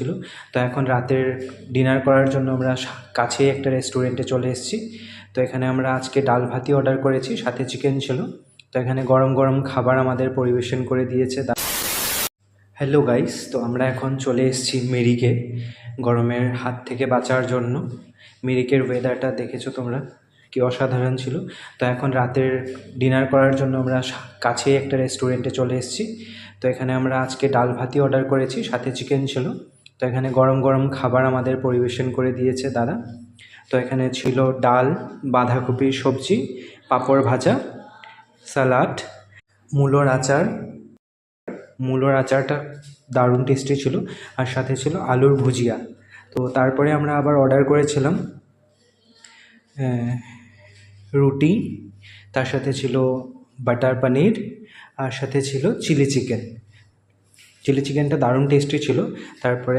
ছিল। তো এখন রাতের ডিনার করার জন্য আমরা কাছেই একটা রেস্টুরেন্টে চলে এসেছি। তো এখানে আমরা আজকে ডাল ভাতই অর্ডার করেছি, সাথে চিকেন ছিল। তো এখানে গরম গরম খাবার আমাদের পরিবেশন করে দিয়েছে। হ্যালো গাইস, তো আমরা এখন চলে এসেছি মিরিকে গরমের হাত থেকে বাঁচার জন্য। মিরিকের ওয়েদারটা দেখেছো তোমরা, কি অসাধারণ ছিল। তো এখন রাতের ডিনার করার জন্য আমরা কাছেই একটা রেস্টুরেন্টে চলে এসেছি। তো এখানে আমরা আজকে ডাল ভাতই অর্ডার করেছি, সাথে চিকেন ছিল। তো এখানে গরম গরম খাবার আমাদের পরিবেশন করে দিয়েছে দাদা। তো এখানে ছিল ডাল, বাঁধাকপির সবজি, পাঁপড় ভাজা, স্যালাড, মূলোর আচার। মূলোর আচারটা দারুণ টেস্টি ছিল, আর সাথে ছিল আলুর ভুজিয়া। তো তারপরে আমরা আবার অর্ডার করেছিলাম রুটি, তার সাথে ছিল বাটার পনির, আর সাথে ছিল চিলি চিকেন। চিলি চিকেনটা দারুণ টেস্টি ছিল। তারপরে